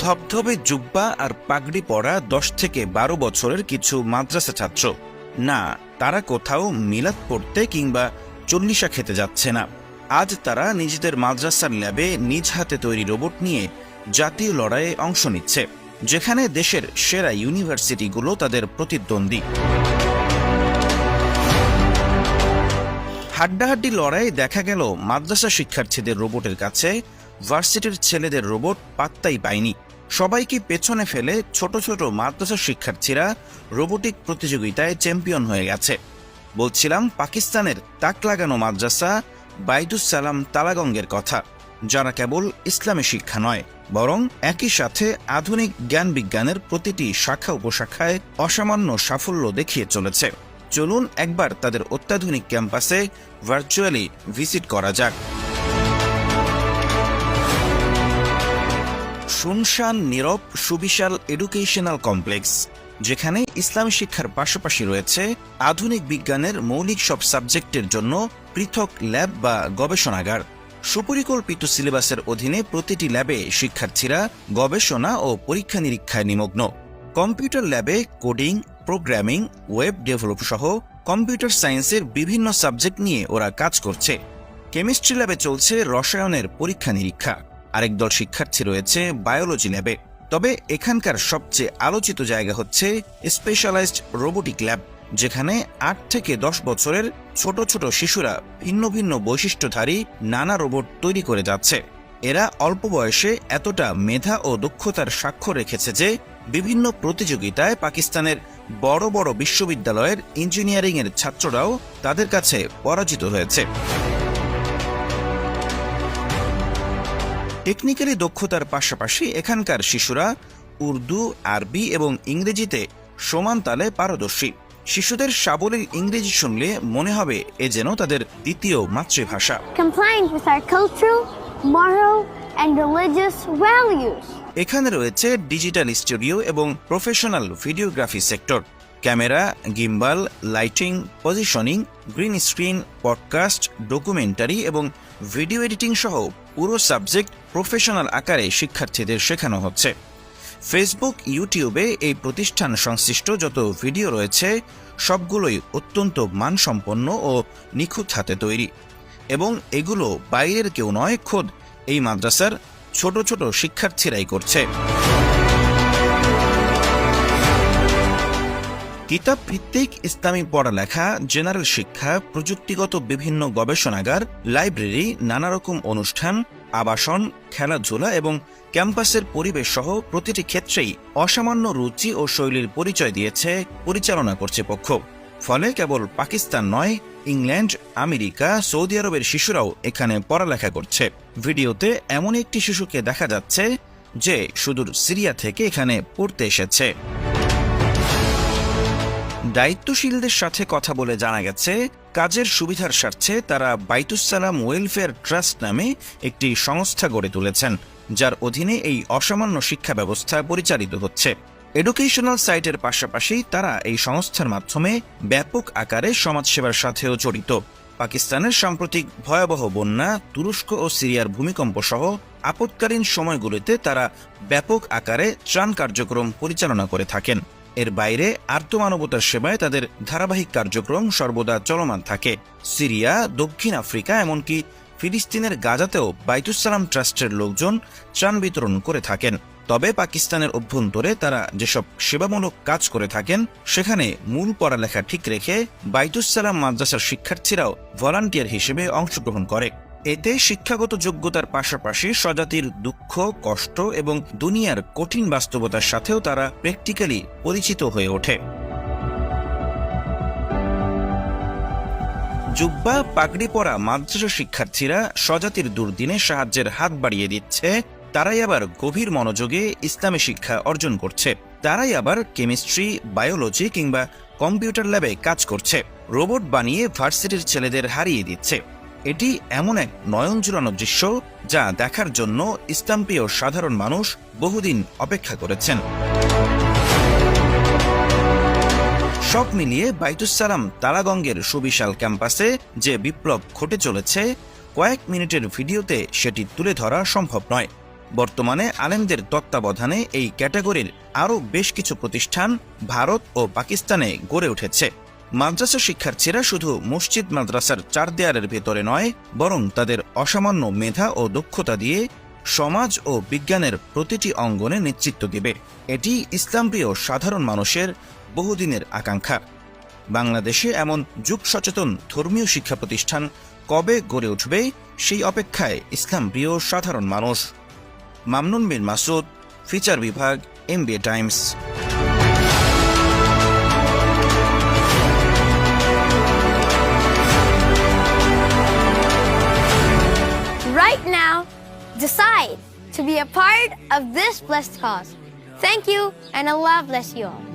ধবধবে জুব্বা আর পাগড়ি পরা 10 থেকে 12 বছরের কিছু মাদ্রাসা ছাত্র। না, তারা কোথাও মিলাদ পড়তে কিংবা চল্লিশা খেতে যাচ্ছে না। আজ তারা নিজেদের মাদ্রাসার ল্যাবে নিজ হাতে তৈরি রোবট নিয়ে জাতীয় লড়াইয়ে অংশ নিচ্ছে, যেখানে দেশের সেরা ইউনিভার্সিটিগুলো তাদের প্রতিদ্বন্দ্বী। হাড্ডাহাড্ডি লড়াইয়ে দেখা গেল মাদ্রাসা শিক্ষার্থীদের রোবটের কাছে ভার্সিটির ছেলেদের রোবট পাত্তাই পায়নি। সবাইকে পেছনে ফেলে ছোট ছোট মাদ্রাসা শিক্ষার্থীরা রোবোটিক প্রতিযোগিতায় চ্যাম্পিয়ন হয়ে গেছে। বলছিলাম পাকিস্তানের তাক লাগানো মাদ্রাসা বাইতুস সালাম তালাগঙ্গের কথা, যারা কেবল ইসলামী শিক্ষা নয়, বরং একই সাথে আধুনিক জ্ঞান বিজ্ঞানের প্রতিটি শাখা উপশাখায় অসামান্য সাফল্য দেখিয়ে চলেছে। চলুন একবার তাদের অত্যাধুনিক ক্যাম্পাসে ভার্চুয়ালি ভিজিট করা যাক। শুনশান নীরব সুবিশাল এডুকেশনাল কমপ্লেক্স, যেখানে ইসলামী শিক্ষার পাশাপাশি রয়েছে আধুনিক বিজ্ঞানের মৌলিক সব সাবজেক্টের জন্য পৃথক ল্যাব বা গবেষণাগার। সুপরিকল্পিত সিলেবাসের অধীনে প্রতিটি ল্যাবে শিক্ষার্থীরা গবেষণা ও পরীক্ষা নিরীক্ষায় নিমগ্ন। কম্পিউটার ল্যাবে কোডিং, প্রোগ্রামিং, ওয়েব ডেভেলপ সহ কম্পিউটার সায়েন্সের বিভিন্ন সাবজেক্ট নিয়ে ওরা কাজ করছে। কেমিস্ট্রি ল্যাবে চলছে রসায়নের পরীক্ষা নিরীক্ষা। আরেক দল শিক্ষার্থী রয়েছে বায়োলজি ল্যাবে। তবে এখানকার সবচেয়ে আলোচিত জায়গা হচ্ছে স্পেশালাইজড রোবোটিক ল্যাব, যেখানে 8 থেকে 10 বছরের ছোট ছোট শিশুরা ভিন্ন ভিন্ন বৈশিষ্ট্যধারী নানা রোবট তৈরি করে যাচ্ছে। এরা অল্প বয়সে এতটা মেধা ও দক্ষতার স্বাক্ষর রেখেছে যে বিভিন্ন প্রতিযোগিতায় পাকিস্তানের বড় বড় বিশ্ববিদ্যালয়ের ইঞ্জিনিয়ারিংয়ের ছাত্ররাও তাদের কাছে পরাজিত হয়েছে। টেকনিক্যালি দক্ষতার পাশাপাশি এখানকার শিশুরা উর্দু, আরবি এবং ইংরেজিতে সমান তালে পারদর্শী। শিশুদের সাবলীল ইংরেজি শুনলে মনে হবে এ যেন তাদের দ্বিতীয় মাতৃভাষা। এখানে রয়েছে ডিজিটাল স্টুডিও এবং professional videography sector. Camera, gimbal, lighting, positioning, green screen, podcast, documentary এবং ভিডিও এডিটিং সহ পুরো সাবজেক্ট প্রফেশনাল আকারে শিক্ষার্থীদের শেখানো হচ্ছে। ফেসবুক, ইউটিউবে এই প্রতিষ্ঠান সংশ্লিষ্ট যত ভিডিও রয়েছে সবগুলোই অত্যন্ত মানসম্পন্ন ও নিখুঁত হাতে তৈরি, এবং এগুলো বাইরের কেউ নয়, খোদ এই মাদ্রাসার ছোট ছোট শিক্ষার্থীরাই করছে। কিতাব ভিত্তিক ইসলামী পড়ালেখা, জেনারেল শিক্ষা, প্রযুক্তিগত বিভিন্ন গবেষণাগার, লাইব্রেরি, নানা রকম অনুষ্ঠান, আবাসন, খেলাধুলা এবং ক্যাম্পাসের পরিবেশ সহ প্রতিটি ক্ষেত্রেই অসামান্য রুচি ও শৈলীর পরিচয় দিয়েছে পরিচালনা কর্তৃপক্ষ। ফলে কেবল পাকিস্তান নয়, ইংল্যান্ড, আমেরিকা, সৌদি আরবের শিশুরাও এখানে পড়ালেখা করছে। ভিডিওতে এমন একটি শিশুকে দেখা যাচ্ছে যে সুদূর সিরিয়া থেকে এখানে পড়তে এসেছে। দায়িত্বশীলদের সাথে কথা বলে জানা গেছে, কাজের সুবিধার স্বার্থে তারা বাইতুস সালাম ওয়েলফেয়ার ট্রাস্ট নামে একটি সংস্থা গড়ে তুলেছেন, যার অধীনে এই অসামান্য শিক্ষা ব্যবস্থা পরিচালিত হচ্ছে। এডুকেশনাল সাইটের পাশাপাশি তারা এই সংস্থার মাধ্যমে ব্যাপক আকারে সমাজসেবার সাথেও জড়িত। পাকিস্তানের সাম্প্রতিক ভয়াবহ বন্যা, তুরস্ক ও সিরিয়ার ভূমিকম্প সহ আপৎকালীন সময়গুলিতে তারা ব্যাপক আকারে ত্রাণ কার্যক্রম পরিচালনা করে থাকেন। এর বাইরে আর্তমানবতার সেবায় তাদের ধারাবাহিক কার্যক্রম সর্বদা চলমান থাকে। সিরিয়া, দক্ষিণ আফ্রিকা, এমনকি ফিলিস্তিনের গাজাতেও বাইতুস সালাম ট্রাস্টের লোকজন ত্রাণ বিতরণ করে থাকেন। তবে পাকিস্তানের অভ্যন্তরে তারা যেসব সেবামূলক কাজ করে থাকেন, সেখানে মূল পড়ালেখা ঠিক রেখে বাইতুস সালাম মাদ্রাসার শিক্ষার্থীরাও ভলান্টিয়ার হিসেবে অংশগ্রহণ করে। এতে শিক্ষাগত যোগ্যতার পাশাপাশি স্বজাতির দুঃখ, কষ্ট এবং দুনিয়ার কঠিন বাস্তবতার সাথেও তারা প্র্যাকটিক্যালি পরিচিত হয়ে ওঠে। জুব্বা, পাগড়ি পরা মাদ্রাসা শিক্ষার্থীরা স্বজাতির দুর্দিনে সাহায্যের হাত বাড়িয়ে দিচ্ছে। তারাই আবার গভীর মনোযোগে ইসলামী শিক্ষা অর্জন করছে। তারাই আবার কেমিস্ট্রি, বায়োলজি কিংবা কম্পিউটার ল্যাবে কাজ করছে। রোবট বানিয়ে ভার্সিটির ছেলেদের হারিয়ে দিচ্ছে। এটি এমন এক নয়ন জুড়ানো দৃশ্য যা দেখার জন্য ইসলামপ্রিয় সাধারণ মানুষ বহুদিন অপেক্ষা করেছেন। সব মিলিয়ে বাইতুস সালাম তালাগঙ্গের সুবিশাল ক্যাম্পাসে যে বিপ্লব ঘটে চলেছে, কয়েক মিনিটের ভিডিওতে সেটি তুলে ধরা সম্ভব নয়। বর্তমানে আলেমদের তত্ত্বাবধানে এই ক্যাটাগরির আরও বেশ কিছু প্রতিষ্ঠান ভারত ও পাকিস্তানে গড়ে উঠেছে। মাদ্রাসা শিক্ষার্থীরা শুধু মসজিদ মাদ্রাসার চার দেয়ালের ভেতরে নয়, বরং তাদের অসামান্য মেধা ও দক্ষতা দিয়ে সমাজ ও বিজ্ঞানের প্রতিটি অঙ্গনে নেতৃত্ব দেবে। এটি ইসলামপ্রিয় সাধারণ মানুষের বহুদিনের আকাঙ্ক্ষা। বাংলাদেশে এমন যুগ সচেতন ধর্মীয় শিক্ষা প্রতিষ্ঠান কবে গড়ে উঠবে, সেই অপেক্ষায় ইসলামপ্রিয় সাধারণ মানুষ। মামনুন বিন মাসুদ, ফিচার বিভাগ, MBA Times. Right now, decide to be a part of this blessed cause. Thank you, and Allah bless you all.